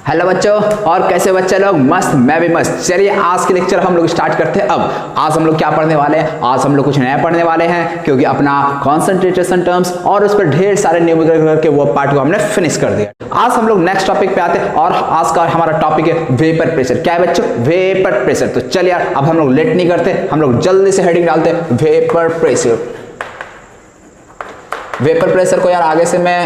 Hello बच्चों, और कैसे बच्चे लोग? मस्त, मैं भी मस्त। चलिए आज के लेक्चर हम लोग स्टार्ट करते हैं। अब आज हम लोग क्या पढ़ने वाले हैं? आज हम लोग कुछ नया पढ़ने वाले हैं, क्योंकि अपना कॉन्सेंट्रेशन टर्म्स और उस पर ढेर सारे न्यूमेरिकल करके वो पार्ट को हमने फिनिश कर दिया। आज हम लोग नेक्स्ट टॉपिक पे आते हैं, और आज का हमारा टॉपिक है वेपर प्रेशर। क्या है बच्चों? Vapour pressure. तो चलिए यार, अब हम लोग लेट नहीं करते, हम लोग जल्दी से हेडिंग डालते हैं वेपर प्रेशर। वेपर प्रेशर को यार आगे से मैं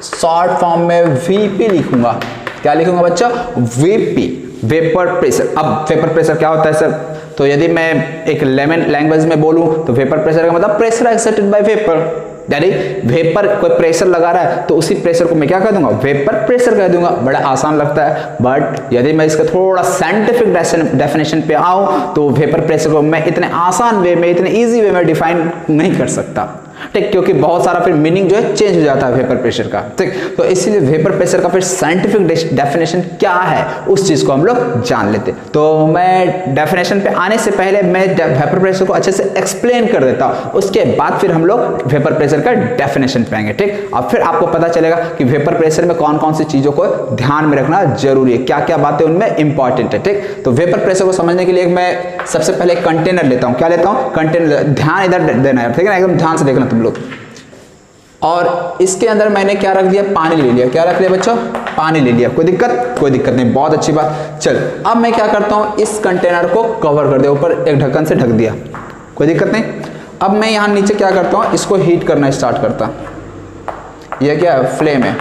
शॉर्ट फॉर्म में वीपी लिखूंगा। क्या लिखूंगा बच्चा? VP, vapour pressure. अब वेपर प्रेशर क्या होता है सर? तो यदि मैं एक लेमन लैंग्वेज में बोलूं तो वेपर प्रेशर का मतलब प्रेशर एक्सर्टेड बाय वेपर। यानी वेपर कोई प्रेशर लगा रहा है तो उसी प्रेशर को मैं क्या कह दूंगा? वेपर प्रेशर कह दूंगा। बड़ा आसान लगता है, बट यदि मैं इसका थोड़ा साइंटिफिक डेफिनेशन पे आऊं तो वेपर प्रेशर को मैं इतने आसान वे में, इतने इजी वे में डिफाइन नहीं कर सकता, ठीक, क्योंकि बहुत सारा फिर मीनिंग जो है चेंज हो जाता है वेपर प्रेशर का, ठीक। तो इसीलिए वेपर प्रेशर का फिर साइंटिफिक डेफिनेशन क्या है उस चीज को हम लोग जान लेते। तो मैं डेफिनेशन पे आने से पहले मैं वेपर प्रेशर को अच्छे से एक्सप्लेन कर देता हूं, उसके बाद फिर हम लोग वेपर प्रेशर का डेफिनेशन पे आएंगे, ठीक। अब फिर आपको पता चलेगा कि वेपर प्रेशर में कौन कौन सी चीजों को ध्यान में रखना जरूरी है, क्या क्या बातें उनमें इंपॉर्टेंट है, ठीक। तो वेपर प्रेशर को समझने के लिए मैं सबसे पहले कंटेनर लेता हूं। क्या लेता हूं? कंटेनर। ध्यान इधर देना है, ठीक है ना, एकदम ध्यान से देखना तुम लोग। और इसके अंदर मैंने क्या रख दिया? पानी ले लिया। क्या रख लिया बच्चों? पानी ले लिया। कोई दिक्कत? कोई दिक्कत नहीं, बहुत अच्छी बात। चल अब मैं क्या करता हूं, इस कंटेनर को कवर कर दिया, ऊपर एक ढक्कन से ढक दिया, कोई दिक्कत नहीं। अब मैं यहां नीचे क्या करता हूं, इसको हीट करना स्टार्ट करता। यह क्या है? फ्लेम है।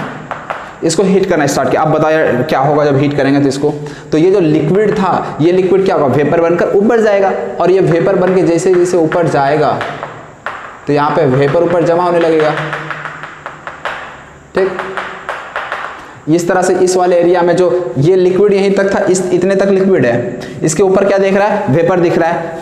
इसको हीट करना स्टार्ट किया। अब बताया क्या होगा जब हीट करेंगे तो इसको, तो ये जो लिक्विड था, ये लिक्विड क्या होगा? वेपर बनकर ऊपर जाएगा, और ये वेपर बन के जैसे जैसे ऊपर जाएगा तो यहाँ पे वेपर ऊपर जमा होने लगेगा, ठीक। इस तरह से इस वाले एरिया में जो ये लिक्विड यहीं तक था, इस इतने तक लिक्विड है, इसके ऊपर क्या दिख रहा है? वेपर दिख रहा है।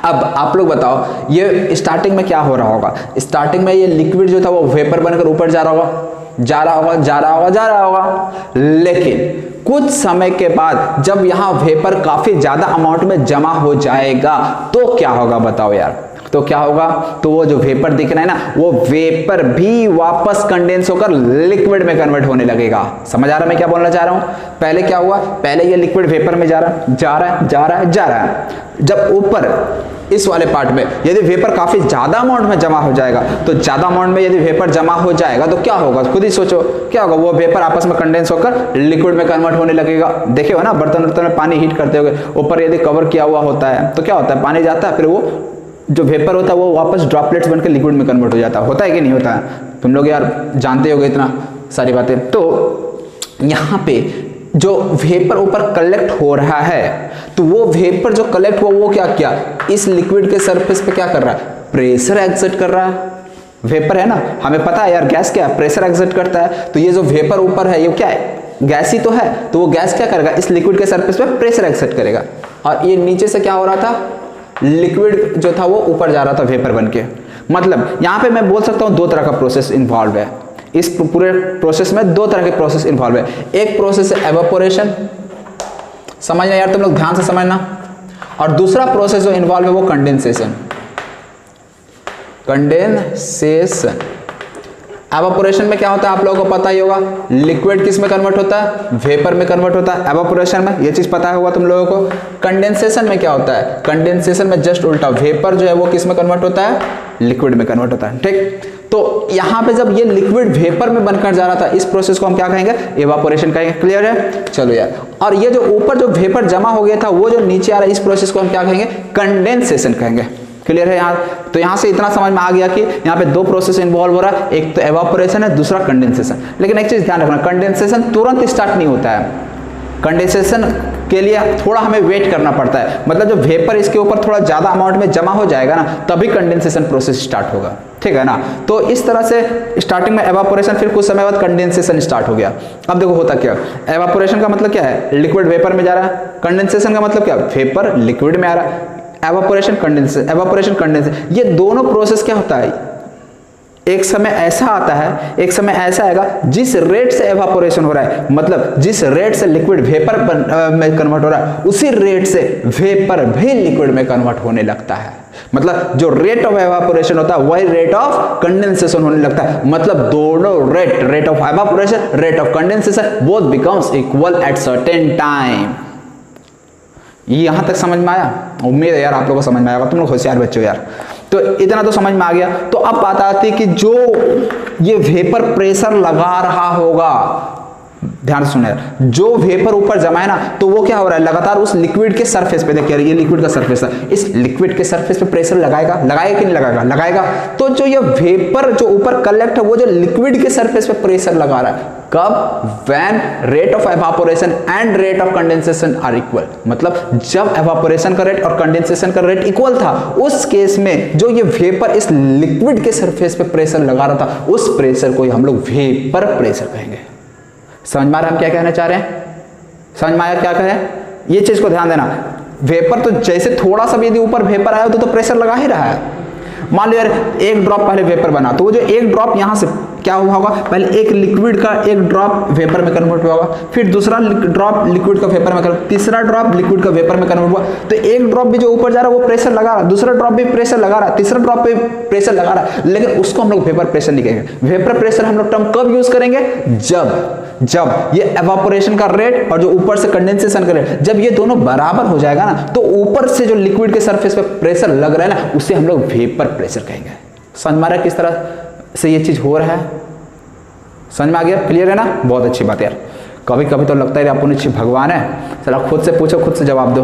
अब आप लोग बताओ, ये स्टार्टिंग में क्या हो रहा होगा? स्टार्टिंग में ये लिक्विड जो था वो वेपर बनकर ऊपर जा रहा होगा, जा रहा होगा, जा रहा होगा, जा रहा होगा। लेकिन कुछ समय के बाद जब यहाँ वेपर काफी ज्यादा अमाउंट में जमा हो जाएगा तो क्या होगा बताओ यार? तो क्या होगा? तो वो जो वेपर दिख रहा है ना, वो वेपर भी वापस कंडेंस होकर लिक्विड में कन्वर्ट होने लगेगा। समझ आ रहा है मैं क्या बोलना चाह रहा हूं? पहले क्या हुआ? पहले ये लिक्विड वेपर में जा रहा है, जा रहा है, जा रहा है, जा रहा है। जब ऊपर इस वाले पार्ट में यदि वेपर काफी ज्यादा अमाउंट में जमा हो जाएगा, तो ज्यादा अमाउंट में यदि वेपर जमा हो जाएगा तो क्या होगा? खुद ही सोचो क्या होगा? वो वेपर आपस में कंडेंस होकर लिक्विड में कन्वर्ट होने लगेगा। देखे हो ना, बर्तन वर्तन में पानी हीट करते होगे, ऊपर यदि कवर किया हुआ होता है तो क्या होता है? पानी जाता है, फिर वो जो वेपर होता है वो वापस ड्रॉपलेट्स बनकर लिक्विड में कन्वर्ट हो जाता है। होता है कि नहीं होता है? तुम लोग यार जानते होगे इतना सारी बातें। तो यहाँ पे जो वेपर ऊपर कलेक्ट हो रहा है, तो वो वेपर जो कलेक्ट हुआ वो क्या किया? इस लिक्विड के सरफेस पे क्या कर रहा है? प्रेशर एक्सर्ट कर रहा है। वेपर है ना, हमें पता है यार, गैस क्या है? प्रेशर एक्सर्ट करता है। तो ये जो वेपर ऊपर है ये क्या है? गैस ही तो है। तो वो गैस क्या करेगा? इस लिक्विड के सरफेस पे प्रेशर एक्सर्ट करेगा। और ये नीचे से क्या हो रहा था? लिक्विड जो था वो ऊपर जा रहा था वेपर बनके। मतलब यहां पे मैं बोल सकता हूं दो तरह का प्रोसेस इन्वॉल्व है। इस पूरे प्रोसेस में दो तरह के प्रोसेस इन्वॉल्व है। एक प्रोसेस है एवापोरेशन, समझना यार तुम लोग ध्यान से समझना, और दूसरा प्रोसेस जो इन्वॉल्व है वो कंडेंसेशन। कंडेंसेशन, एवापोरेशन में क्या होता है आप लोगों को पता ही होगा, लिक्विड किस में कन्वर्ट होता है? वेपर में कन्वर्ट होता है एवापोरेशन में, ये चीज पता होगा तुम लोगों को। कंडेंसेशन में क्या होता है? कंडेंसेशन में जस्ट उल्टा, वेपर जो है वो किस में कन्वर्ट होता है? लिक्विड में कन्वर्ट होता है, ठीक। तो यहाँ पे जब ये लिक्विड वेपर में बनकर जा रहा था, इस प्रोसेस को हम क्या कहेंगे? एवापोरेशन कहेंगे। क्लियर है? चलो यार, और ये जो ऊपर जो वेपर जमा हो गया था वो जो नीचे आ रहा है, इस प्रोसेस को हम क्या कहेंगे? कंडेंसेशन कहेंगे। क्लियर है यहाँ? तो यहाँ से इतना समझ में आ गया कि यहाँ पे दो प्रोसेस इन्वॉल्व हो रहा है, एक तो एवापोरेशन है, दूसरा कंडेंसेशन। लेकिन एक चीज ध्यान रखना, कंडेंसेशन तुरंत स्टार्ट नहीं होता है। कंडेंसेशन के लिए थोड़ा हमें वेट करना पड़ता है। मतलब जब वेपर इसके ऊपर थोड़ा ज्यादा अमाउंट में जमा हो जाएगा ना, तभी कंडेंसेशन प्रोसेस स्टार्ट होगा, ठीक है ना। तो इस तरह से स्टार्टिंग में एवापोरेशन, फिर कुछ समय बाद कंडेंसेशन स्टार्ट हो गया। अब देखो होता क्या, एवापोरेशन का मतलब क्या है? लिक्विड वेपर में जा रहा है। कंडेंसेशन का मतलब क्या? वेपर लिक्विड में आ रहा है। एवापोरेशन कंडेंसेशन, एवापोरेशन कंडेंसेशन, ये दोनों प्रोसेस क्या होता है? एक समय ऐसा आता है, एक समय ऐसा आएगा जिस रेट से एवापोरेशन हो रहा है, मतलब जिस रेट से लिक्विड वेपर में कन्वर्ट हो रहा है, उसी रेट से वेपर भी लिक्विड में कन्वर्ट होने लगता है। मतलब जो रेट ऑफ एवापोरेशन होता है वही रेट ऑफ कंडेंसेशन होने लगता है। मतलब दोनों rate of evaporation, rate of condensation both becomes equal at certain time. यहां तक समझ में आया? उम्मीद है यार आप लोगों को समझ में आएगा, तुम लोग होशियार बच्चों यार। तो इतना तो समझ में आ गया। तो अब बात आती है कि जो ये वेपर प्रेशर लगा रहा होगा, ध्यान से सुने, जो वेपर ऊपर जमा है ना, तो वो क्या हो रहा है, लगातार उस लिक्विड के सरफेस पे, देखिए ये लिक्विड का सरफेस है, इस लिक्विड के सरफेस पे प्रेशर लगाएगा कि नहीं लगाएगा? लगाएगा। तो जो ये वेपर जो ऊपर कलेक्ट है वो जो लिक्विड के सरफेस पे प्रेशर लगा रहा है, कब? When rate of evaporation and rate of condensation are equal. मतलब जब एवापोरेशन का रेट और कंडेंसेशन का रेट इक्वल था, उस केस में जो ये वेपर इस लिक्विड के सरफेस पे प्रेशर लगा रहा था, उस प्रेशर को हम लोग वेपर प्रेशर कहेंगे। समझ में आ रहा है हम क्या कहना चाह रहे हैं? समझ में आया क्या कहें? ये चीज को ध्यान देना। वेपर तो जैसे थोड़ा सा भी यदि ऊपर वेपर आया तो प्रेशर लगा ही रहा है। मान लो यार एक ड्रॉप पहले वेपर बना, तो वो जो एक ड्रॉप यहां से क्या हुआ होगा, पहले एक लिक्विड का एक ड्रॉप वेपर में कन्वर्ट हुआ होगा, फिर दूसरा ड्रॉप लिक्विड का वेपर में कन्वर्ट, तीसरा ड्रॉप लिक्विड का वेपर में कन्वर्ट हुआ। तो एक ड्रॉप भी जो ऊपर जा रहा है वो प्रेशर लगा रहा है, दूसरा ड्रॉप भी प्रेशर लगा रहा है, तीसरा ड्रॉप पे प्रेशर लगा रहा है, लेकिन उसको हम लोग वेपर प्रेशर नहीं कहेंगे। वेपर प्रेशर हम लोग टर्म कब यूज करेंगे? जब ये एवापोरेशन का रेट और जो ऊपर से कंडेंसेशन का रेट, जब ये दोनों बराबर हो जाएगा ना, तो ऊपर से जो लिक्विड के सरफेस पे प्रेशर लग रहा है ना, उसे हम लोग वेपर प्रेशर कहेंगे। समझ में आ रहा है किस तरह से ये चीज हो रहा है? समझ में आ गया? क्लियर है ना? बहुत अच्छी बात यार। कभी कभी तो लगता है अपन अच्छी भगवान है, चलो खुद से पूछो खुद से जवाब दो।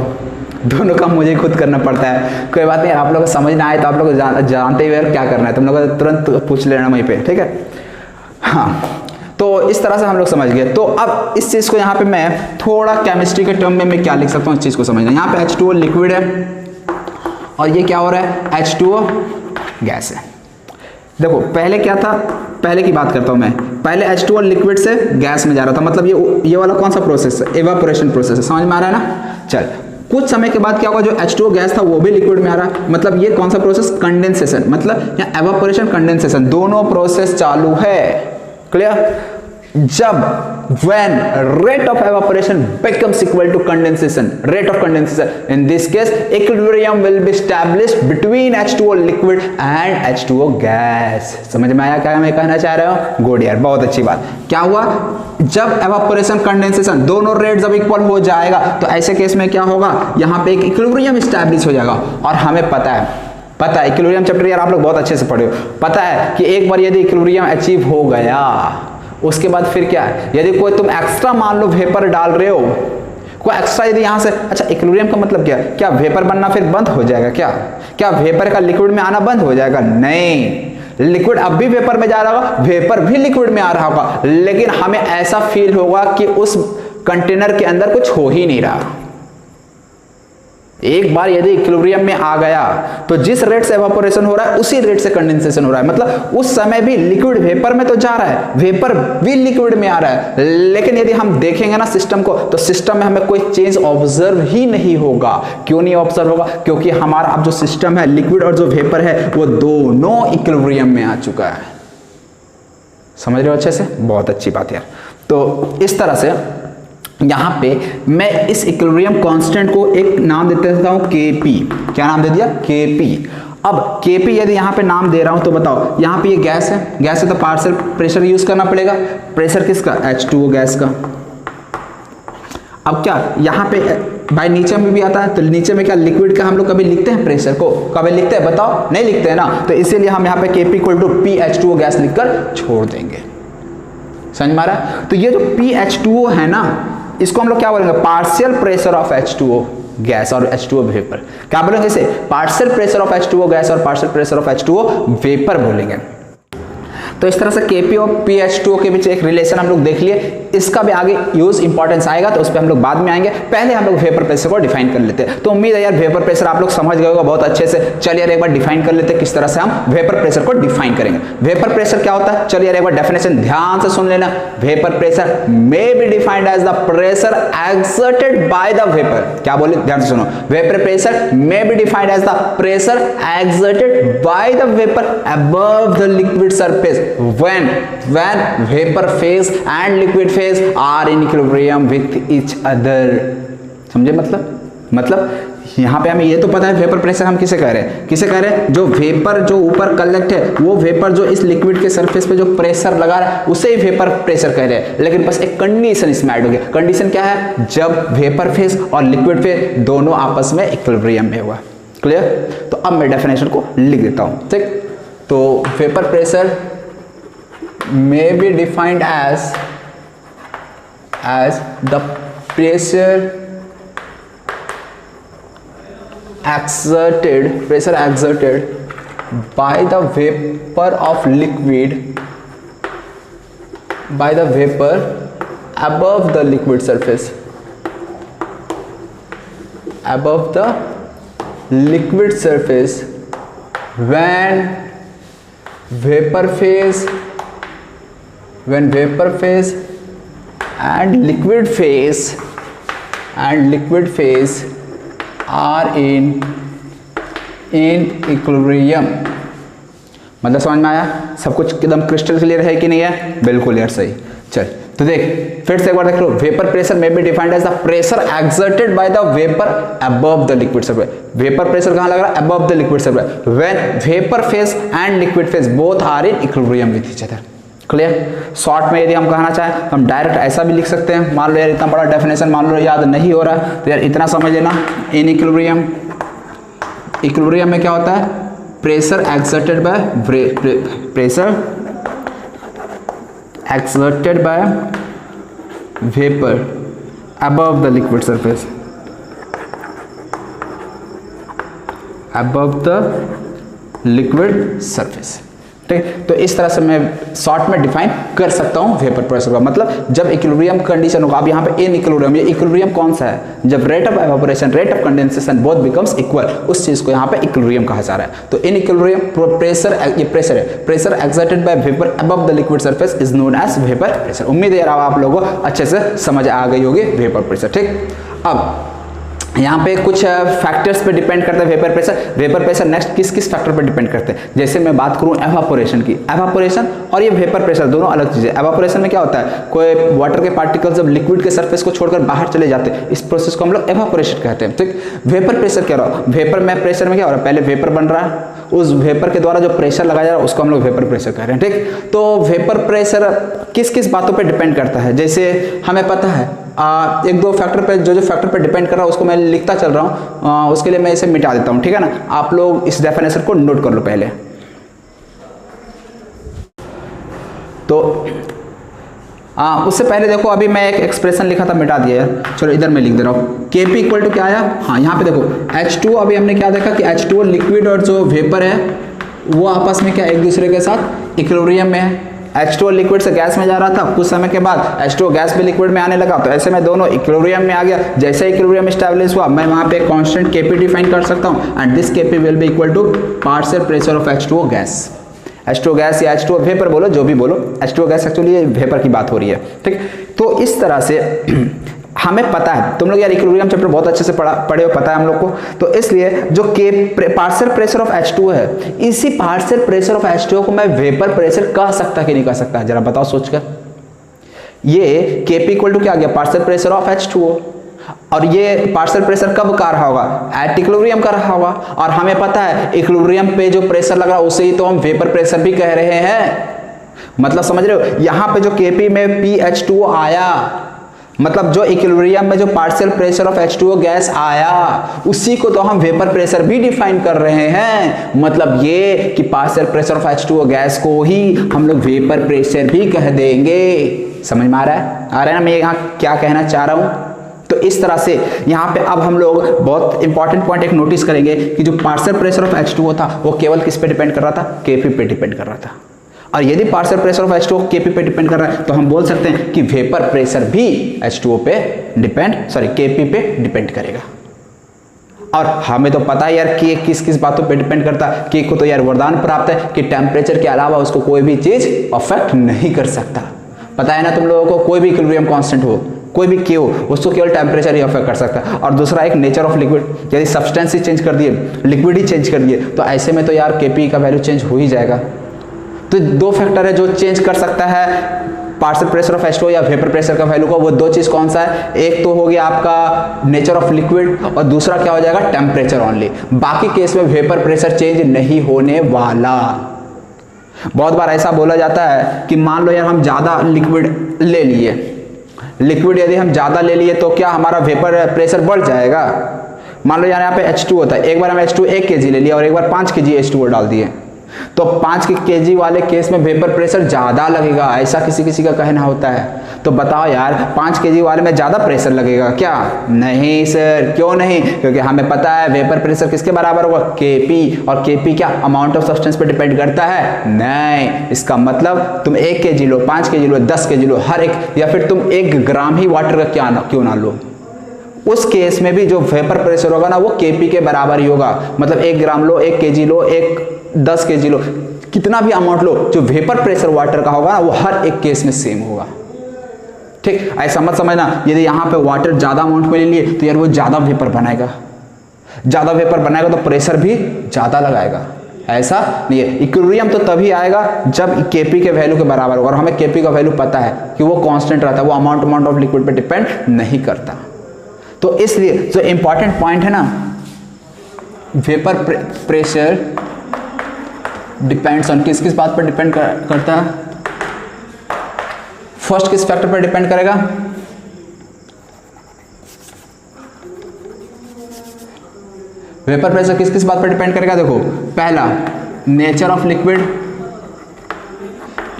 दोनों काम मुझे खुद करना पड़ता है। कोई बात नहीं, आप लोग को समझ ना आए तो आप लोग जानते हुए क्या करना है, तुम लोग तुरंत पूछ लेना वहीं पे, ठीक है? हाँ, तो इस तरह से हम लोग समझ गए। तो अब इस चीज को यहाँ पे मैं थोड़ा केमिस्ट्री के टर्म में मैं क्या लिख सकता हूँ, इस चीज को समझना। यहाँ पे H2O लिक्विड है और ये क्या हो रहा है, H2O गैस है। देखो पहले क्या था, पहले की बात करता हूं मैं। पहले H2O लिक्विड से गैस में जा रहा था, मतलब ये वाला कौन सा प्रोसेस है, एवापोरेशन प्रोसेस है। समझ में आ रहा है ना? चल, कुछ समय के बाद क्या होगा, जो H2O गैस था वो भी लिक्विड में आ रहा है, मतलब ये कौन सा प्रोसेस, कंडेंसेशन, मतलब यहाँ एवापोरेशन कंडेंसेशन दोनों प्रोसेस चालू है। क्लियर? जब when rate of evaporation becomes equal to condensation, rate of condensation, in this case equilibrium will be established between H2O liquid and H2O gas। समझ में आया क्या मैं कहना चाह रहा हूँ? गुड यार, बहुत अच्छी बात। क्या हुआ, जब evaporation कंडेंसेशन दोनों रेट जब इक्वल हो जाएगा, तो ऐसे केस में क्या होगा, यहाँ पे एक इक्विलिब्रियम स्टैब्लिश हो जाएगा। और हमें पता है इक्विलिब्रियम चैप्टर यार आप लोग बहुत अच्छे से पढ़े हो, पता है कि एक बार यदि इक्विलिब्रियम अचीव हो गया, उसके बाद फिर क्या है, यदि कोई तुम एक्स्ट्रा मान लो वेपर डाल रहे हो, कोई एक्स्ट्रा यदि यहां से, अच्छा इक्विलिब्रियम का मतलब क्या वेपर बनना फिर बंद हो जाएगा? क्या वेपर का लिक्विड में आना बंद हो जाएगा? नहीं, लिक्विड अब भी वेपर में जा रहा होगा, वेपर भी लिक्विड में आ रहा होगा, लेकिन हमें ऐसा फील होगा कि उस कंटेनर के अंदर कुछ हो ही नहीं रहा। एक बार यदि इक्विलिब्रियम में आ गया तो जिस रेट से एवापोरेशन हो रहा है उसी रेट से कंडेंसेशन हो रहा है, मतलब उस समय भी लिक्विड वेपर में तो जा रहा है, वेपर भी लिक्विड में आ रहा है, लेकिन यदि हम देखेंगे ना सिस्टम को, तो सिस्टम में हमें कोई चेंज ऑब्जर्व ही नहीं होगा। क्यों नहीं ऑब्जर्व होगा? क्योंकि हमारा अब जो सिस्टम है, लिक्विड और जो वेपर है, वो दोनों इक्विलिब्रियम में आ चुका है। समझ रहे हो अच्छे से? बहुत अच्छी बात यार। तो इस तरह से यहां पे मैं इस इक्विलिब्रियम कांस्टेंट को एक नाम देते देता हूं Kp। क्या नाम दे दिया? Kp। अब Kp यदि यहां पे नाम दे रहा हूं तो बताओ, यहां पे ये गैस है तो पार्शियल प्रेशर यूज करना पड़ेगा। प्रेशर किसका? H2O गैस का। अब क्या यहां पे भाई नीचे में भी आता है, तो नीचे में क्या लिक्विड का हम लोग कभी लिखते हैं प्रेशर को? कभी लिखते हैं? बताओ, नहीं लिखते हैं ना। तो इसीलिए हम यहाँ पे Kp = PH2O गैस लिखकर छोड़ देंगे। समझ में आ रहा है? तो ये जो PH2O है ना, इसको हम लोग क्या बोलेंगे? Partial pressure of H2O gas और H2O वेपर। क्या बोलेंगे इसे? Partial pressure of H2O gas और partial pressure of H2O vapour बोलेंगे। तो इस तरह से Kp और PH2O के बीच एक रिलेशन हम लोग देख लिए। इसका भी आगे यूज इंपॉर्टेंस आएगा, तो उस पर हम लोग बाद में आएंगे। पहले हम लोग वेपर प्रेशर को डिफाइन कर लेते हैं। तो उम्मीद है यार वेपर प्रेशर आप लोग समझ गए होगा बहुत अच्छे से। चलिए यार एक बार डिफाइन कर लेते हैं किस तरह से हम वेपर प्रेशर को डिफाइन करेंगे। वेपर प्रेशर क्या होता है? चलिए यार एक बार डेफिनेशन ध्यान से सुन लेना। Vapour pressure may be defined as the pressure exerted by the vapour. क्या बोले? ध्यान से सुनो। Vapour pressure may be defined as the pressure exerted by the vapour above the liquid surface when vapor phase and liquid phase are in equilibrium with each other। समझे? मतलब यहाँ पे हमें ये तो पता है वेपर प्रेशर हम किसे कह रहे हैं, किसे कह रहे हैं, जो वेपर जो ऊपर कलेक्ट है वो वेपर जो इस लिक्विड के सरफेस पे जो प्रेशर लगा रहा है उसे ही वेपर प्रेशर कह रहे हैं। लेकिन बस एक कंडीशन इसमें ऐड हो गया। कंडीशन क्या है, जब वेपर फेज और लिक्विड फेज दोनों आपस में इक्विलिब्रियम में हुआ। क्लियर। तो अब मैं डेफिनेशन को लिख देता हूं, ठीक। तो vapour pressure may be defined as the pressure exerted by the vapor of liquid by the vapor above the liquid surface, above the liquid surface when vapor phase and liquid phase are in equilibrium। मतलब समझ में आया, सब कुछ एकदम crystal clear है कि नहीं है, बिल्कुल यार सही। चल तो देख फिर से एक बार देख लो, vapour pressure may be defined as the pressure exerted by the vapour above the liquid surface. Vapour pressure कहां लग रहा है, above the liquid surface when vapour phase and liquid phase both are in equilibrium with each other. Clear. Short में यदि हम कहना चाहें तो हम डायरेक्ट ऐसा भी लिख सकते हैं। मान लो यार इतना बड़ा डेफिनेशन मान लो याद नहीं हो रहा तो यार इतना समझ लेना, इन इक्विलिब्रियम, इक्विलिब्रियम में क्या होता है, pressure exerted by vapour above the liquid surface, above the liquid surface। ठीक, तो इस तरह से मैं शॉर्ट में डिफाइन कर सकता हूं वेपर प्रेशर का। मतलब जब इक्विलिब्रियम कंडीशन होगा, अब यहाँ पे इन इक्विलिब्रियम, ये इक्विलिब्रियम कौन सा है, जब rate of evaporation, rate of condensation both becomes equal, उस चीज को यहाँ पे इक्विलिब्रियम कहा जा रहा है। तो इन इक्विलिब्रियम प्रेशर, ये प्रेशर है, pressure exerted by vapour above the liquid surface is known as vapour pressure. उम्मीद है यार आप लोगों को अच्छे से समझ आ गई होगी वेपर प्रेशर। ठीक, अब यहाँ पे कुछ फैक्टर्स पे डिपेंड करता है vapour pressure. Vapour pressure next किस किस फैक्टर पे डिपेंड करते हैं, जैसे मैं बात करूँ एवापोरेशन की, एवापोरेशन और ये वेपर प्रेशर दोनों अलग चीजें। एवापोरेशन में क्या होता है, कोई वाटर के पार्टिकल्स जब लिक्विड के सरफेस को छोड़कर बाहर चले जाते हैं, इस प्रोसेस को हम लोग एवापोरेशन कहते हैं। ठीक, वेपर प्रेशर क्या रहा, वेपर में प्रेशर में क्या हो रहा है, पहले वेपर बन रहा है, उस वेपर के द्वारा जो प्रेशर लगाया जा रहा है उसको हम लोग वेपर प्रेशर कह रहे हैं। ठीक, तो वेपर प्रेशर किस किस बातों पे डिपेंड करता है, जैसे हमें पता है एक दो फैक्टर पे, जो फैक्टर पे डिपेंड कर रहा है उसको मैं लिखता चल रहा हूँ, उसके लिए मैं इसे मिटा देता हूँ। ठीक है ना, आप लोग इस डेफिनेशन को नोट कर लो पहले। तो उससे पहले देखो, अभी मैं एक एक्सप्रेशन लिखा था मिटा दिया है, चलो इधर मैं लिख दे रहा हूँ। Kp इक्वल टू क्या आया, हाँ यहाँ पे देखो H2, अभी हमने क्या देखा कि H2O लिक्विड और जो वेपर है वो आपस में क्या एक दूसरे के साथ इक्विलिब्रियम में है। H2O लिक्विड से गैस में जा रहा था, कुछ समय के बाद H2O गैस भी लिक्विड में आने लगा, तो ऐसे में दोनों इक्विलिब्रियम में आ गया। जैसे इक्विलिब्रियम एस्टैब्लिश हुआ, मैं वहां पे कांस्टेंट Kp डिफाइन कर सकता हूं, and this Kp will be equal to partial pressure of H2O gas. H2O gas या H2O वेपर बोलो, जो भी बोलो, H2O गैस एक्चुअली ये वेपर की बात हो रही है। ठीक, तो इस तरह से हमें पता है, तुम लोग यार इक्विलिब्रियम चैप्टर बहुत अच्छे से पढ़े हो, पता है हम लोग को, तो इसलिए जो पार्शियल प्रेशर ऑफ H2O है, इसी पार्शियल प्रेशर ऑफ H2O को मैं वेपर प्रेशर कह सकता कि नहीं कह सकता, जरा बताओ सोचकर। ये Kp इक्वल टू क्या आ गया, पार्शियल प्रेशर ऑफ H2O, और ये पार्शियल प्रेशर कब का रहा होगा, एट इक्विलिब्रियम का रहा होगा, और हमें पता है इक्विलिब्रियम पे जो प्रेशर लग रहा है उसे ही तो हम वेपर प्रेशर भी कह रहे हैं। मतलब समझ रहे हो, यहाँ पे जो Kp में PH2O आया, मतलब जो इक्विलिब्रियम में जो partial pressure of H2O gas आया, उसी को तो हम वेपर प्रेशर भी डिफाइन कर रहे हैं। मतलब ये कि partial pressure of H2O gas को ही हम लोग वेपर प्रेशर भी कह देंगे। समझ में आ रहा है, ना मैं यहाँ क्या कहना चाह रहा हूँ। तो इस तरह से यहाँ पे अब हम लोग बहुत इंपॉर्टेंट पॉइंट एक नोटिस करेंगे कि जो पार्शियल प्रेशर ऑफ H2O था वो केवल किस पे डिपेंड कर रहा था, Kp पे डिपेंड कर रहा था। और यदि partial pressure of H2O Kp पे डिपेंड कर रहा है तो हम बोल सकते हैं कि वेपर प्रेशर भी H2O पे Kp पे डिपेंड करेगा। और हमें तो पता है यार कि किस किस बातों पे डिपेंड करता है, कि को तो यार वरदान प्राप्त है कि टेम्परेचर के अलावा उसको कोई भी चीज अफेक्ट नहीं कर सकता। पता है ना तुम लोगों को, कोई भी इक्विलिब्रियम कांस्टेंट हो, कोई भी K हो, उसको केवल टेम्परेचर ही अफेक्ट कर सकता है। और दूसरा एक नेचर ऑफ लिक्विड, यदि सब्सटेंस ही चेंज कर दिए, लिक्विड ही चेंज कर दिए, तो ऐसे में तो यार Kp का वैल्यू चेंज हो ही जाएगा। तो दो फैक्टर है जो चेंज कर सकता है पार्शियल प्रेशर ऑफ H2O या वेपर प्रेशर का वैल्यू का, वो दो चीज कौन सा है, एक तो हो गया आपका नेचर ऑफ लिक्विड और दूसरा क्या हो जाएगा, टेम्परेचर ओनली। बाकी केस में वेपर प्रेशर चेंज नहीं होने वाला। बहुत बार ऐसा बोला जाता है कि मान लो यार हम ज्यादा लिक्विड ले लिए, लिक्विड यदि हम ज्यादा ले लिए तो क्या हमारा वेपर प्रेशर बढ़ जाएगा। मान लो यार यहाँ पे H2 होता है, एक बार हम H2 1 kg ले लिया और एक बार 5 kg H2O डाल दिए, तो 5 kg वाले केस में वेपर प्रेशर ज्यादा लगेगा, ऐसा किसी किसी का कहना होता है। तो बताओ यार 5 kg वाले में ज्यादा प्रेशर लगेगा क्या? नहीं सर, क्यों नहीं? क्योंकि हमें पता है वेपर प्रेशर किसके बराबर होगा, Kp, और Kp क्या अमाउंट ऑफ सब्सटेंस पे डिपेंड करता है? नहीं। इसका मतलब तुम 1 kg लो, 5 kg लो, 10 kg लो, हर एक, या फिर तुम 1 ग्राम ही वाटर का क्यों ना लो, उस केस में भी जो वेपर प्रेशर होगा ना वो Kp के बराबर ही होगा। मतलब 1 ग्राम लो, 1 kg लो, 10 kg लो, कितना भी अमाउंट लो, जो वेपर प्रेशर वाटर का होगा ना वो हर एक केस में सेम होगा। ठीक, ऐसा मत समझना यदि यहाँ पे वाटर ज्यादा अमाउंट में ले लिए तो यार वो ज्यादा वेपर बनाएगा, ज्यादा वेपर बनाएगा तो प्रेशर भी ज्यादा लगाएगा, ऐसा नहीं है। इक्विलिब्रियम तो तभी आएगा जब Kp के वैल्यू के बराबर होगा, और हमें Kp का वैल्यू पता है कि वो कांस्टेंट रहता है, वो अमाउंट ऑफ लिक्विड पे डिपेंड नहीं करता। तो इसलिए जो इंपॉर्टेंट पॉइंट है ना, वेपर प्रेशर डिपेंड्स ऑन, किस किस बात पर डिपेंड करता है? फर्स्ट किस फैक्टर पर डिपेंड करेगा? वेपर प्रेशर किस किस बात पर डिपेंड करेगा? देखो, पहला नेचर ऑफ लिक्विड,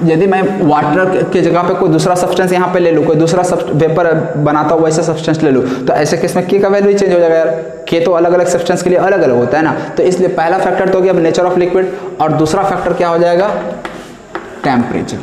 यदि मैं वाटर के जगह पे कोई दूसरा सब्सटेंस यहाँ पे ले लूँ, कोई दूसरा वेपर बनाता हुआ वैसा सब्सटेंस ले लूँ, तो ऐसे केस में K का वैल्यू चेंज हो जाएगा यार। K तो अलग अलग सब्सटेंस के लिए अलग अलग होता है ना, तो इसलिए पहला फैक्टर तो हो गया नेचर ऑफ लिक्विड, और दूसरा फैक्टर क्या हो जाएगा, टेम्परेचर,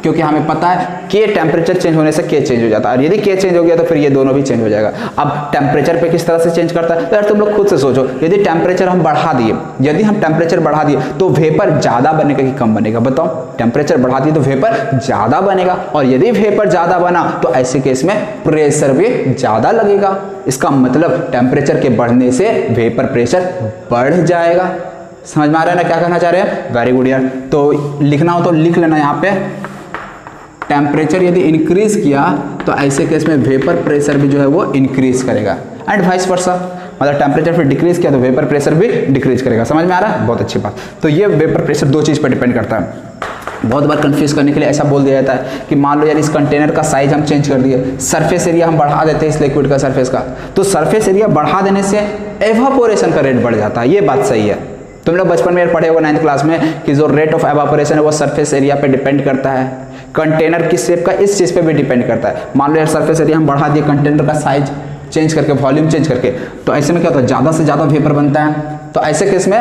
क्योंकि हमें पता है K टेम्परेचर चेंज होने से K चेंज हो जाता है, और यदि K चेंज हो गया तो फिर ये दोनों भी चेंज हो जाएगा। अब टेम्परेचर पे किस तरह से चेंज करता है, तो यार तुम लोग खुद से सोचो, यदि टेम्परेचर हम बढ़ा दिए, यदि हम टेम्परेचर बढ़ा दिए तो वेपर ज्यादा बनेगा कि कम बनेगा? बताओ, टेम्परेचर बढ़ा दिए तो वेपर ज्यादा बनेगा, और यदि वेपर ज्यादा बना तो ऐसे केस में प्रेशर भी ज्यादा लगेगा। इसका मतलब टेम्परेचर के बढ़ने से वेपर प्रेशर बढ़ जाएगा। समझ में आ रहा है ना क्या कहना चाह रहे हैं? वेरी गुड यार। तो लिखना हो तो लिख लेना यहाँ पे, टेम्परेचर यदि इंक्रीज किया तो ऐसे केस में वेपर प्रेशर भी जो है वो इंक्रीज करेगा, एंड वाइस वर्सा। मतलब टेम्परेचर फिर डिक्रीज किया तो वेपर प्रेशर भी डिक्रीज करेगा। समझ में आ रहा है? बहुत अच्छी बात। तो ये वेपर प्रेशर दो चीज पर डिपेंड करता है। बहुत बार कंफ्यूज करने के लिए ऐसा बोल दिया जाता है कि मान लो यार इस कंटेनर का साइज हम चेंज कर दिए, सरफेस एरिया हम बढ़ा देते हैं इस लिक्विड का सरफेस का, तो सरफेस एरिया बढ़ा देने से एवापोरेशन का रेट बढ़ जाता है। ये बात सही है। तुम लोग बचपन में पढ़े होगा 9th क्लास में कि जो रेट ऑफ एवापोरेशन है वो सरफेस एरिया पे डिपेंड करता है। कंटेनर की शेप का इस चीज पे भी डिपेंड करता है। मान लो यार सरफेस एरिया हम बढ़ा दिए कंटेनर का साइज चेंज करके, वॉल्यूम चेंज करके, तो ऐसे में क्या होता है, ज्यादा से ज्यादा वेपर बनता है, तो ऐसे केस में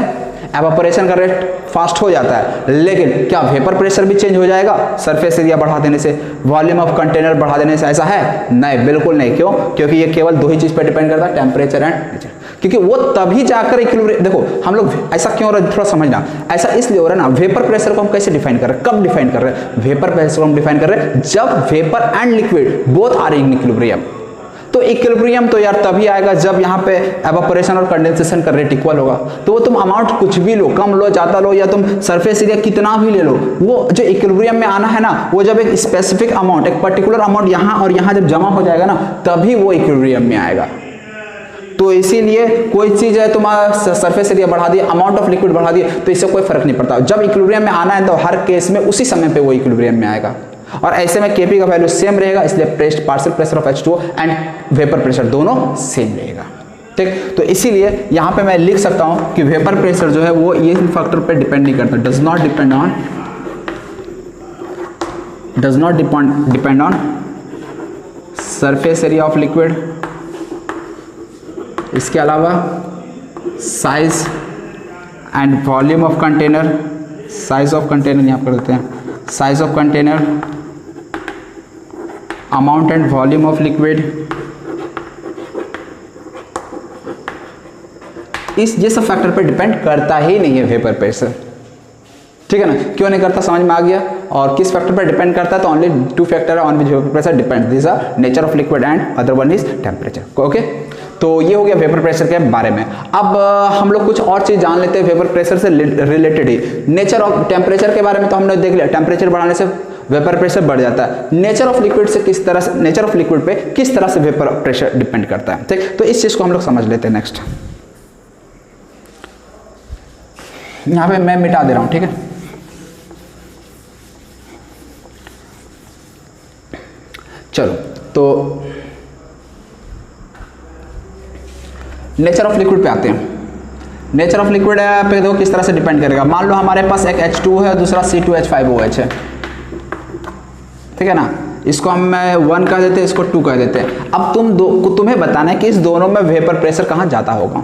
एवापोरेशन का रेट फास्ट हो जाता है। लेकिन क्या वेपर प्रेशर भी चेंज हो जाएगा सरफेस एरिया बढ़ा देने से, वॉल्यूम ऑफ कंटेनर बढ़ा देने से? ऐसा है? नहीं, बिल्कुल नहीं। क्यों? क्योंकि ये केवल दो ही चीज पर डिपेंड करता है, टेम्परेचर एंड प्रेशर। क्योंकि वो तभी जाकर इक्विलिब्रियम, देखो हम लोग ऐसा क्यों हो रहा है थोड़ा समझना, ऐसा इसलिए हो रहा है ना, वेपर प्रेशर को हम कैसे डिफाइन कर रहे हैं, कब डिफाइन कर रहे हैं? वेपर प्रेशर को हम डिफाइन कर रहे हैं जब vapour and liquid both are in equilibrium. तो इक्विलिब्रियम तो यार तभी आएगा जब यहाँ पे एवापोरेशन और कंडेंसेशन का रेट इक्वल होगा। तो वो तुम अमाउंट कुछ भी लो, कम लो, ज्यादा लो, या तुम सरफेस एरिया कितना भी ले लो, वो जो इक्विलिब्रियम में आना है ना, वो जब एक स्पेसिफिक अमाउंट, एक पर्टिकुलर अमाउंट यहाँ और यहाँ जब जमा हो जाएगा ना, तभी वो इक्विलिब्रियम में आएगा। तो इसीलिए कोई चीज है तुम्हारा सरफेस एरिया बढ़ा दिया, अमाउंट ऑफ लिक्विड बढ़ा दिया, तो इससे कोई फर्क नहीं पड़ता। जब इक्विलिब्रियम में आना है तो हर केस में उसी समय पे वो इक्विलिब्रियम में आएगा, और ऐसे में Kp का वैल्यू सेम रहेगा, इसलिए partial pressure of H2O and vapour pressure दोनों सेम रहेगा। ठीक, तो इसीलिए यहाँ पे मैं लिख सकता हूँ कि वेपर प्रेशर जो है वो ये फैक्टर पे डिपेंड नहीं करता, does not depend on surface area of liquid, इसके अलावा size and volume of container, size of container यहाँ पर देते हैं, size of container, amount and volume of liquid, ये सब फैक्टर पर डिपेंड करता ही नहीं है वेपर प्रेशर। ठीक है ना? क्यों नहीं करता, समझ में आ गया। और किस फैक्टर पर डिपेंड करता है, तो only two factor on which vapour pressure depend, this are nature of liquid and other one is temperature. Okay, तो ये हो गया वेपर प्रेशर के बारे में। अब हम लोग कुछ और चीज जान लेते हैं वेपर प्रेशर से related he. Nature of temperature के बारे में तो हमने देख लिया, टेम्परेचर बढ़ाने से वेपर प्रेशर बढ़ जाता है। नेचर ऑफ लिक्विड से किस तरह से, नेचर ऑफ लिक्विड पे किस तरह से वेपर प्रेशर डिपेंड करता है, ठीक। तो इस चीज को हम लोग समझ लेते हैं। नेक्स्ट यहां पे मैं मिटा दे रहा हूं, ठीक है। चलो तो नेचर ऑफ लिक्विड पे आते हैं। नेचर ऑफ लिक्विड पे देखो किस तरह से डिपेंड करेगा। मान लो हमारे पास एक H2 है, दूसरा C2H5OH है, ठीक है ना। इसको हम 1 कह देते हैं, इसको 2 कह देते हैं। अब तुम्हें बताना है कि इस दोनों में वेपर प्रेशर कहाँ ज़्यादा होगा।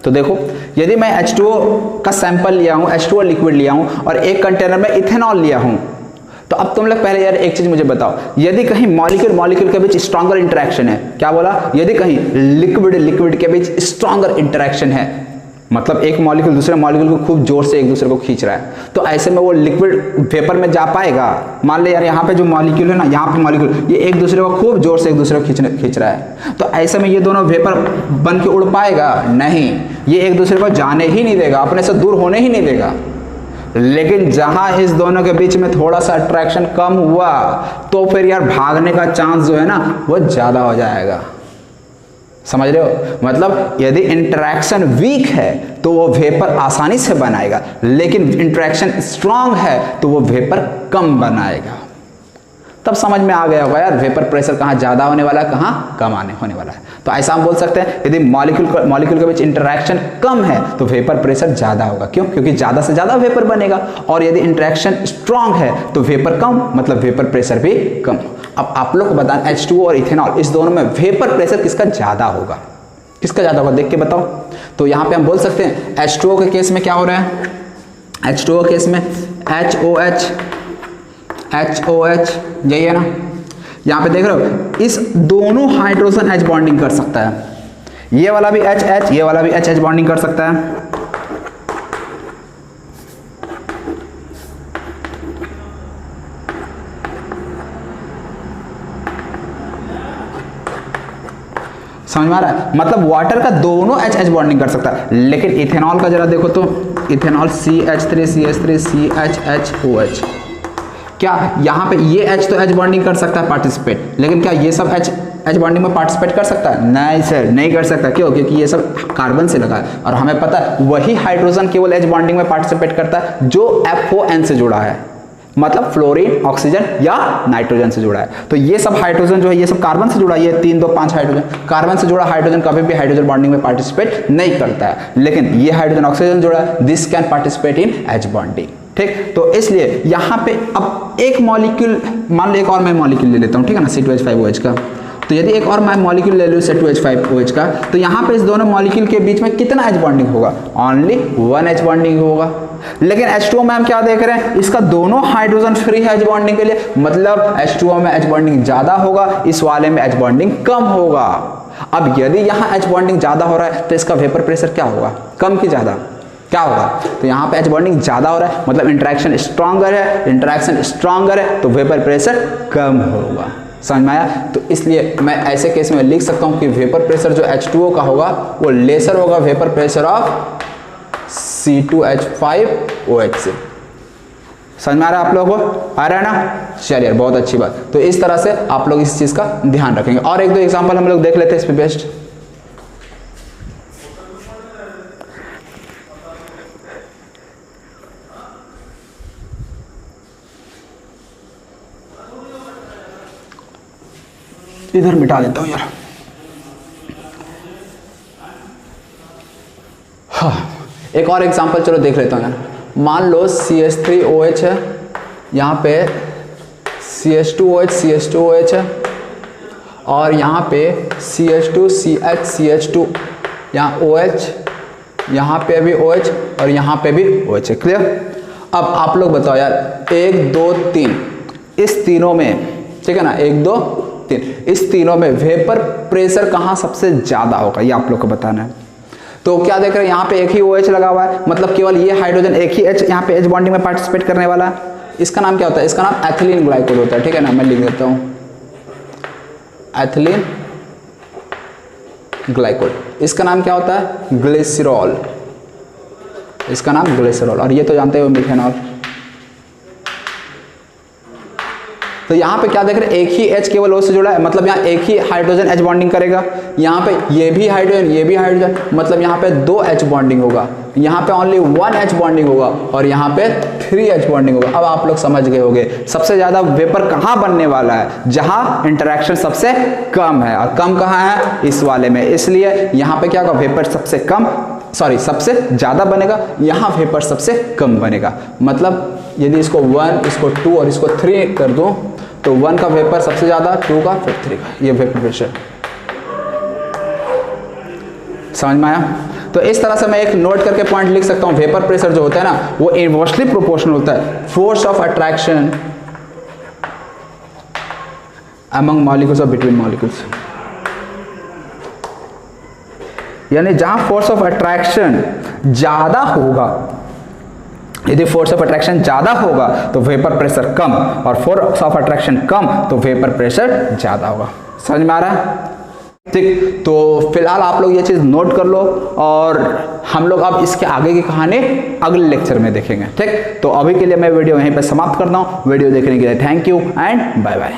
तो देखो, यदि मैं H2O का सैंपल लिया हूँ, H2O लिक्विड लिया हूँ और एक कंटेनर में इथेनॉल लिया हूँ, तो अब तुम लोग पहले यार एक चीज मुझे बताओ, यदि कहीं मॉलिक्यूल के बीच स्ट्रॉन्गर इंटरेक्शन है, क्या बोला, यदि कहीं लिक्विड के बीच स्ट्रॉन्गर इंटरेक्शन है, मतलब एक मॉलिक्यूल दूसरे मॉलिक्यूल को खूब जोर से एक दूसरे को खींच रहा है, तो ऐसे में वो लिक्विड वेपर में जा पाएगा। मान ले यार यहाँ पे जो मॉलिक्यूल है ना, यहाँ पे मॉलिक्यूल ये एक दूसरे को खूब जोर से एक दूसरे को खींच रहा है, तो ऐसे में ये दोनों वेपर बन के उड़ पाएगा नहीं, ये एक दूसरे को जाने ही नहीं देगा, अपने से दूर होने ही नहीं देगा। लेकिन जहां इस दोनों के बीच में थोड़ा सा अट्रैक्शन कम हुआ, तो फिर यार भागने का चांस जो है ना वो ज्यादा हो जाएगा। समझ रहे हो, मतलब यदि इंटरेक्शन वीक है तो वो वेपर आसानी से बनाएगा, लेकिन इंटरेक्शन स्ट्रांग है तो वो वेपर कम बनाएगा। तब समझ में आ गया होगा यार वेपर प्रेशर कहाँ ज़्यादा होने वाला है, कहाँ कम होने वाला है। तो ऐसा हम बोल सकते हैं, यदि मॉलिक्यूल के बीच इंटरेक्शन कम है तो वेपर प्रेशर ज़्यादा होगा। क्यों? क्योंकि ज़्यादा से ज़्यादा वेपर बनेगा। और यदि इंटरेक्शन स्ट्रांग है तो वेपर कम, मतलब वेपर प्रेशर भी कम। अब आप लोग को बताएं, H2O और इथेनॉल, इस दोनों में वेपर प्रेशर किसका ज़्यादा होगा, किसका ज़्यादा होगा, देख के बताओ। तो यहाँ पे हम बोल सकते हैं H2O के केस में क्या हो रहा है, H2O केस में HOH यही है ना। यहाँ पे देख रहे हो, इस दोनों हाइड्रोजन H बॉन्डिंग कर सकता है, ये वाला भी HH, ये वाला भी HH बॉन्डिंग कर सकता है। समझ में आ रहा है, मतलब वाटर का दोनों HH बॉन्डिंग कर सकता है। लेकिन इथेनॉल का जरा देखो तो, इथेनॉल CH3CH3 CHHOH, क्या यहाँ पे ये H तो H बॉन्डिंग कर सकता है पार्टिसिपेट, लेकिन क्या ये सब H बॉन्डिंग में पार्टिसिपेट कर सकता है? नहीं सर, नहीं कर सकता। क्यों? क्योंकि ये सब कार्बन से लगा है, और हमें पता है वही हाइड्रोजन केवल H बॉन्डिंग में पार्टिसिपेट करता है जो FON से जुड़ा है, मतलब फ्लोरीन, ऑक्सीजन या नाइट्रोजन से जुड़ा है। तो ये सब हाइड्रोजन जो है ये सब कार्बन से जुड़ा है, ये 3 2 5 हाइड्रोजन, कार्बन से जुड़ा हाइड्रोजन कभी भी हाइड्रोजन बॉन्डिंग में पार्टिसिपेट नहीं करता है। लेकिन ये हाइड्रोजन ऑक्सीजन जुड़ा है, this can participate in H bonding, ठीक। तो इसलिए यहाँ पे अब एक मॉलिक्यूल, मान लो एक और मैं मॉलिक्यूल ले लेता हूँ, ठीक है ना, C2H5OH का। तो यदि एक और मैं मॉलिक्यूल ले लूँ C2H5OH का, तो यहाँ पे इस दोनों मॉलिक्यूल के बीच में कितना H बॉन्डिंग होगा? ओनली 1 H बॉन्डिंग होगा। लेकिन H2O में हम क्या देख रहे हैं, इसका दोनों हाइड्रोजन फ्री है H बॉन्डिंग के लिए, मतलब H2O में H बॉन्डिंग ज्यादा होगा, इस वाले में H बॉन्डिंग कम होगा। अब यदि यहाँ H बॉन्डिंग ज्यादा हो रहा है तो इसका वेपर प्रेशर क्या होगा, कम की ज्यादा, क्या होगा? तो यहाँ पे H बॉन्डिंग ज्यादा हो रहा है, मतलब इंटरेक्शन स्ट्रॉन्गर है, इंटरेक्शन स्ट्रॉन्गर है तो वेपर प्रेशर कम होगा। समझ में आया? तो इसलिए मैं ऐसे केस में लिख सकता हूँ कि वेपर प्रेशर जो H2O का होगा वो लेसर होगा वेपर प्रेशर ऑफ C2H5OH से। समझ में आ रहा है आप लोगों को? आ रहा है ना? चलिए, बहुत अच्छी बात। तो इस तरह से आप लोग इस चीज का ध्यान रखेंगे। और एक दो एग्जांपल हम लोग देख लेते हैं इस पे बेस्ट। इधर मिटा देता हूं यार। हाँ, एक और एग्जांपल चलो देख लेता हूं यार। मान लो CH3OH है, यहाँ पे CH2OH है, और यहाँ पे CH2CH2, यहाँ OH, यहाँ पे भी OH और यहाँ पे भी OH है। क्लियर? अब आप लोग बताओ यार, 1 2 3 इस तीनों में, ठीक है ना, 1 2 3 इस तीनों में वेपर प्रेशर कहाँ सबसे ज्यादा होगा, ये आप लोग को बताना है। तो क्या देख रहे हैं, यहाँ पे एक ही OH लगा हुआ है, मतलब केवल ये हाइड्रोजन एक ही H यहाँ पे H बॉन्डिंग में पार्टिसिपेट करने वाला है। इसका नाम क्या होता है? इसका नाम एथिलीन ग्लाइकोल होता है, ठीक है ना। मैं लिख देता हूँ एथिलीन ग्लाइकोल। इसका नाम क्या होता है? ग्लिसरॉल। इसका नाम ग्लिसरॉल। और ये तो जानते हो मिथेनॉल। तो यहाँ पे क्या देख रहे हैं, एक ही H केवल O से जुड़ा है, मतलब यहाँ एक ही हाइड्रोजन H बॉन्डिंग करेगा। यहाँ पे ये भी हाइड्रोजन, ये भी हाइड्रोजन, मतलब यहाँ पे 2 H बॉन्डिंग होगा। यहाँ पे ओनली 1 H बॉन्डिंग होगा और यहाँ पे 3 H बॉन्डिंग होगा। अब आप लोग समझ गए होंगे सबसे ज्यादा वेपर कहाँ बनने वाला है, जहाँ इंटरेक्शन सबसे कम है, और कम कहाँ है, इस वाले में। इसलिए यहाँ पे क्या होगा, वेपर सबसे कम, सॉरी सबसे ज्यादा बनेगा, यहाँ वेपर सबसे कम बनेगा। मतलब यदि इसको 1, इसको 2 और इसको 3 कर दूं तो 1 का वेपर सबसे ज्यादा, 2 का, फिर 3 का, ये वेपर प्रेशर। समझ में आया? तो इस तरह से मैं एक नोट करके पॉइंट लिख सकता हूं, वेपर प्रेशर जो होता है ना वो इनवर्सली प्रोपोर्शनल होता है force of attraction among molecules और बिटवीन मॉलिक्यूल्स। यानी जहां फोर्स ऑफ अट्रैक्शन ज्यादा होगा, यदि फोर्स ऑफ अट्रैक्शन ज्यादा होगा तो वेपर प्रेशर कम, और फोर्स ऑफ अट्रैक्शन कम तो वेपर प्रेशर ज्यादा होगा। समझ में आ रहा है? ठीक, तो फिलहाल आप लोग ये चीज नोट कर लो, और हम लोग अब इसके आगे की कहानी अगले लेक्चर में देखेंगे। ठीक, तो अभी के लिए मैं वीडियो यहीं पे समाप्त करता हूँ। वीडियो देखने के लिए thank you and bye bye.